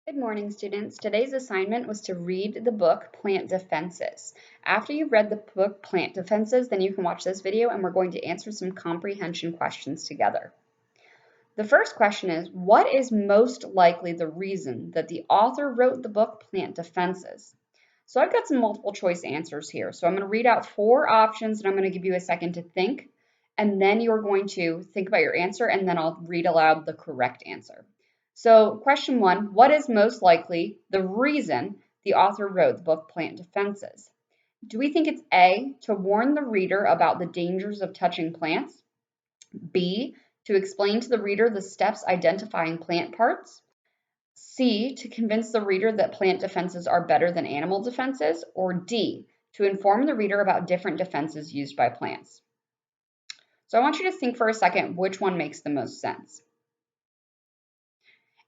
Good morning, students. Today's assignment was to read the book Plant Defenses. After you've read the book Plant Defenses, then you can watch this video and we're going to answer some comprehension questions together. The first question is, what is most likely the reason that the author wrote the book Plant Defenses? So I've got some multiple choice answers here. So I'm going to read out 4 options and I'm going to give you a second to think, and then you're going to think about your answer and then I'll read aloud the correct answer. So question 1, what is most likely the reason the author wrote the book Plant Defenses? Do we think it's A, to warn the reader about the dangers of touching plants? B, to explain to the reader the steps identifying plant parts? C, to convince the reader that plant defenses are better than animal defenses? Or D, to inform the reader about different defenses used by plants? So I want you to think for a second which one makes the most sense.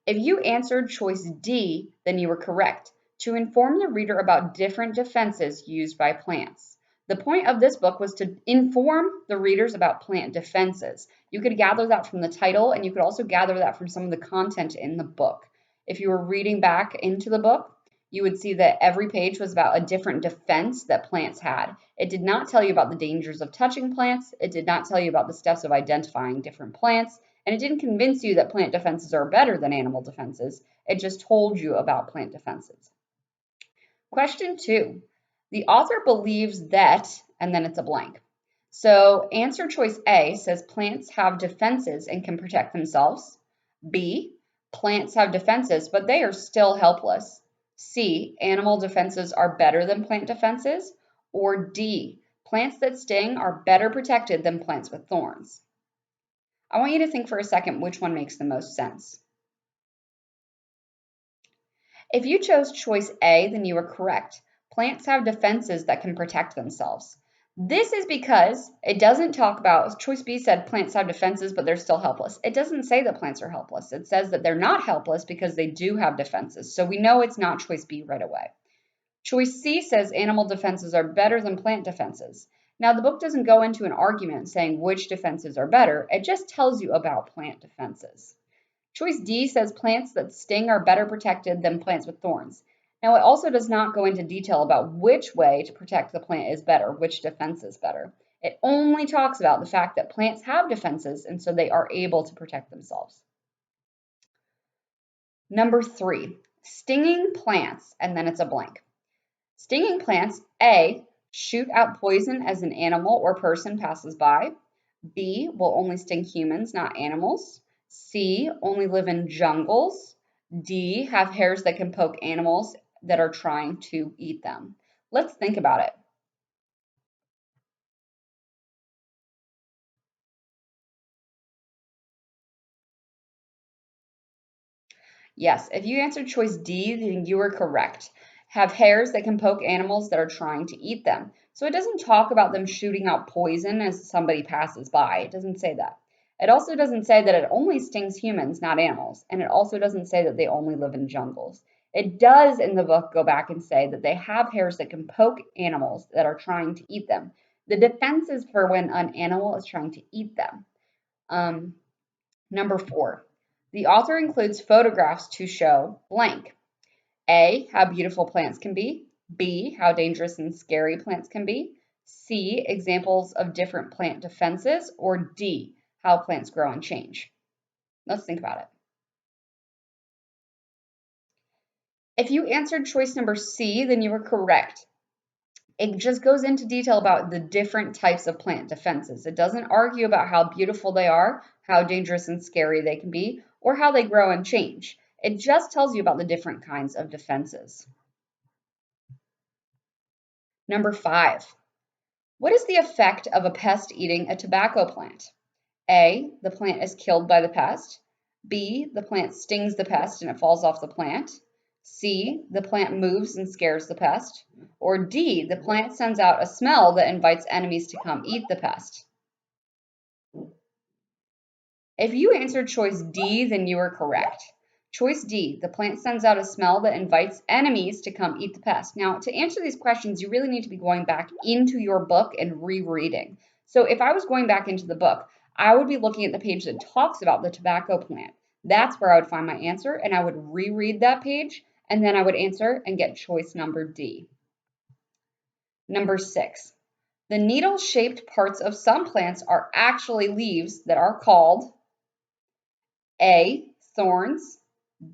If you answered choice D, then you were correct, to inform the reader about different defenses used by plants. The point of this book was to inform the readers about plant defenses. You could gather that from the title, and you could also gather that from some of the content in the book. If you were reading back into the book, you would see that every page was about a different defense that plants had. It did not tell you about the dangers of touching plants. It did not tell you about the steps of identifying different plants. And it didn't convince you that plant defenses are better than animal defenses. It just told you about plant defenses. Question 2. The author believes that, and then it's a blank. So answer choice A says plants have defenses and can protect themselves. B, plants have defenses, but they are still helpless. C, animal defenses are better than plant defenses. Or D, plants that sting are better protected than plants with thorns. I want you to think for a second which one makes the most sense. If you chose choice A, then you were correct. Plants have defenses that can protect themselves. This is because it doesn't talk about, choice B said plants have defenses, but they're still helpless. It doesn't say that plants are helpless. It says that they're not helpless because they do have defenses. So we know it's not choice B right away. Choice C says animal defenses are better than plant defenses. Now, the book doesn't go into an argument saying which defenses are better. It just tells you about plant defenses. Choice D says plants that sting are better protected than plants with thorns. Now, it also does not go into detail about which way to protect the plant is better, which defense is better. It only talks about the fact that plants have defenses, and so they are able to protect themselves. Number 3, stinging plants, and then it's a blank. Stinging plants, A, shoot out poison as an animal or person passes by. B, will only sting humans, not animals. C, only live in jungles. D, have hairs that can poke animals that are trying to eat them. Let's think about it. Yes, if you answered choice D, then you were correct. Have hairs that can poke animals that are trying to eat them. So it doesn't talk about them shooting out poison as somebody passes by. It doesn't say that. It also doesn't say that it only stings humans, not animals. And it also doesn't say that they only live in jungles. It does in the book go back and say that they have hairs that can poke animals that are trying to eat them. The defense is for when an animal is trying to eat them. Number 4. The author includes photographs to show blank. A, how beautiful plants can be. B, how dangerous and scary plants can be. C, examples of different plant defenses. Or D, how plants grow and change. Let's think about it. If you answered choice number C, then you were correct. It just goes into detail about the different types of plant defenses. It doesn't argue about how beautiful they are, how dangerous and scary they can be, or how they grow and change. It just tells you about the different kinds of defenses. Number 5. What is the effect of a pest eating a tobacco plant? A, the plant is killed by the pest. B, the plant stings the pest and it falls off the plant. C, the plant moves and scares the pest. Or D, the plant sends out a smell that invites enemies to come eat the pest. If you answered choice D, then you are correct. Choice D, the plant sends out a smell that invites enemies to come eat the pest. Now, to answer these questions, you really need to be going back into your book and rereading. So if I was going back into the book, I would be looking at the page that talks about the tobacco plant. That's where I would find my answer, and I would reread that page, and then I would answer and get choice number D. Number 6. The needle-shaped parts of some plants are actually leaves that are called A. Thorns,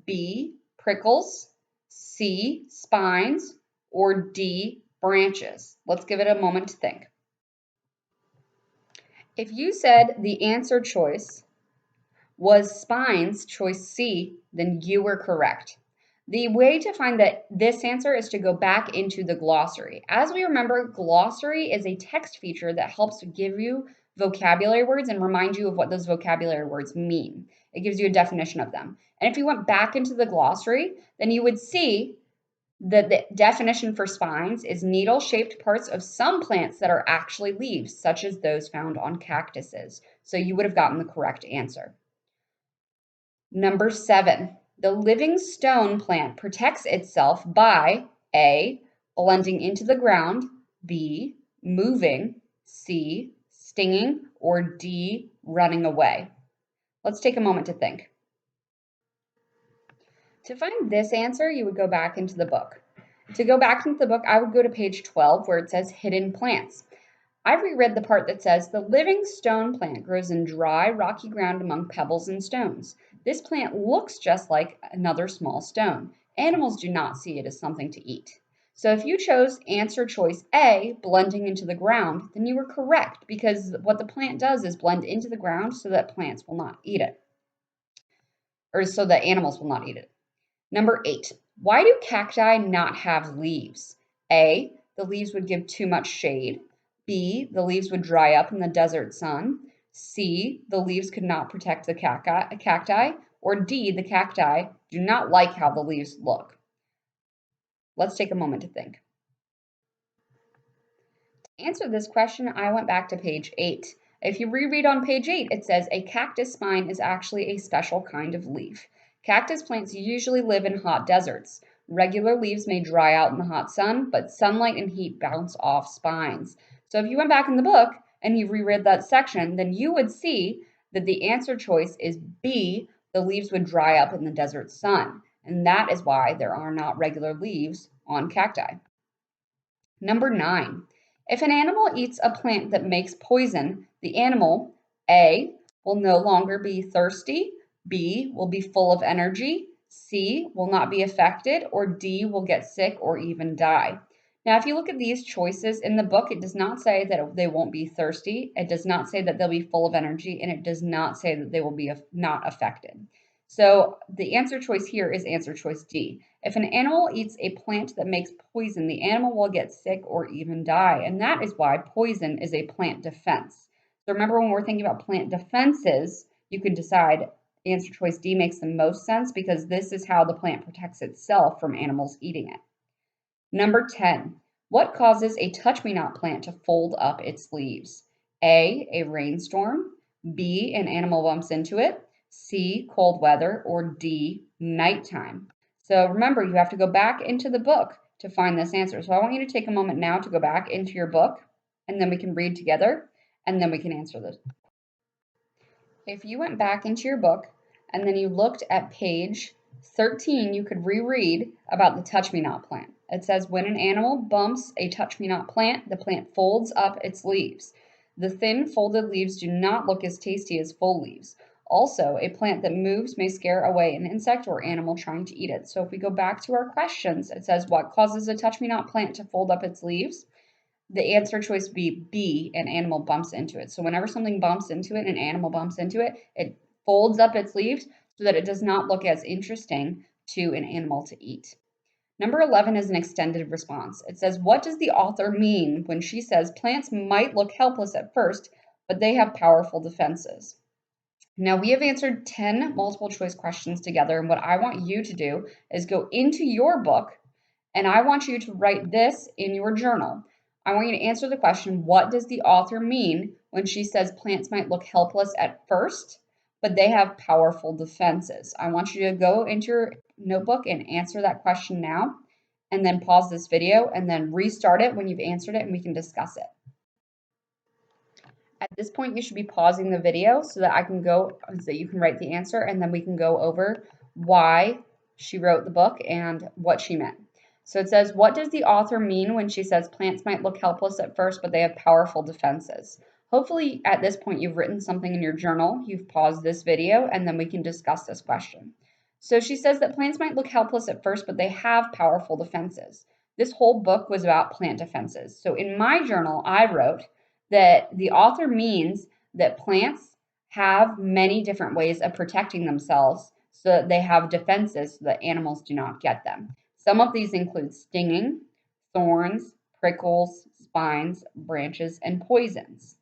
B. Prickles, C. Spines, or D. Branches. Let's give it a moment to think. If you said the answer choice was spines, choice C, then you were correct. The way to find this answer is to go back into the glossary. As we remember, glossary is a text feature that helps give you vocabulary words and remind you of what those vocabulary words mean. It gives you a definition of them. And if you went back into the glossary, then you would see that the definition for spines is needle-shaped parts of some plants that are actually leaves, such as those found on cactuses. So you would have gotten the correct answer. Number 7, the living stone plant protects itself by A, blending into the ground, B, moving, C, stinging, or D, running away. Let's take a moment to think. To find this answer, you would go back into the book. To go back into the book, I would go to page 12 where it says hidden plants. I've reread the part that says the living stone plant grows in dry, rocky ground among pebbles and stones. This plant looks just like another small stone. Animals do not see it as something to eat. So if you chose answer choice A, blending into the ground, then you were correct because what the plant does is blend into the ground so that plants will not eat it, or so that animals will not eat it. Number 8, why do cacti not have leaves? A, the leaves would give too much shade. B, the leaves would dry up in the desert sun. C, the leaves could not protect the cacti. Or D, the cacti do not like how the leaves look. Let's take a moment to think. To answer this question, I went back to page 8. If you reread on page 8, it says a cactus spine is actually a special kind of leaf. Cactus plants usually live in hot deserts. Regular leaves may dry out in the hot sun, but sunlight and heat bounce off spines. So if you went back in the book and you reread that section, then you would see that the answer choice is B, the leaves would dry up in the desert sun. And that is why there are not regular leaves on cacti. Number 9, if an animal eats a plant that makes poison, the animal, A, will no longer be thirsty, B, will be full of energy, C, will not be affected, or D, will get sick or even die. Now, if you look at these choices in the book, it does not say that they won't be thirsty, it does not say that they'll be full of energy, and it does not say that they will be not affected. So the answer choice here is answer choice D. If an animal eats a plant that makes poison, the animal will get sick or even die. And that is why poison is a plant defense. So remember, when we're thinking about plant defenses, you can decide answer choice D makes the most sense because this is how the plant protects itself from animals eating it. Number 10, what causes a touch-me-not plant to fold up its leaves? A rainstorm, B, an animal bumps into it, C, cold weather, or D, nighttime. So remember, you have to go back into the book to find this answer. So I want you to take a moment now to go back into your book, and then we can read together, and then we can answer this. If you went back into your book, and then you looked at page 13, you could reread about the touch-me-not plant. It says, when an animal bumps a touch-me-not plant, the plant folds up its leaves. The thin folded leaves do not look as tasty as full leaves. Also, a plant that moves may scare away an insect or animal trying to eat it. So if we go back to our questions, it says, what causes a touch-me-not plant to fold up its leaves? The answer choice would be B, an animal bumps into it. So whenever something bumps into it, an animal bumps into it, it folds up its leaves so that it does not look as interesting to an animal to eat. Number 11 is an extended response. It says, what does the author mean when she says plants might look helpless at first, but they have powerful defenses? Now, we have answered 10 multiple choice questions together, and what I want you to do is go into your book, and I want you to write this in your journal. I want you to answer the question, what does the author mean when she says plants might look helpless at first, but they have powerful defenses? I want you to go into your notebook and answer that question now, and then pause this video and then restart it when you've answered it and we can discuss it. At this point, you should be pausing the video so that you can write the answer, and then we can go over why she wrote the book and what she meant. So it says, what does the author mean when she says plants might look helpless at first, but they have powerful defenses? Hopefully at this point you've written something in your journal, you've paused this video, and then we can discuss this question. So she says that plants might look helpless at first, but they have powerful defenses. This whole book was about plant defenses. So in my journal, I wrote that the author means that plants have many different ways of protecting themselves so that they have defenses so that animals do not get them. Some of these include stinging, thorns, prickles, spines, branches, and poisons.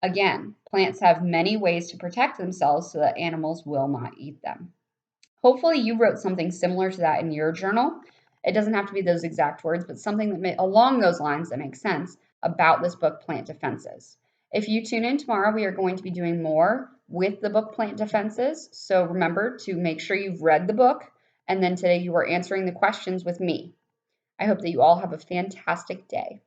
Again, plants have many ways to protect themselves so that animals will not eat them. Hopefully you wrote something similar to that in your journal. It doesn't have to be those exact words, but something along those lines that makes sense about this book, Plant Defenses. If you tune in tomorrow, we are going to be doing more with the book Plant Defenses. So remember to make sure you've read the book, and then today you are answering the questions with me. I hope that you all have a fantastic day.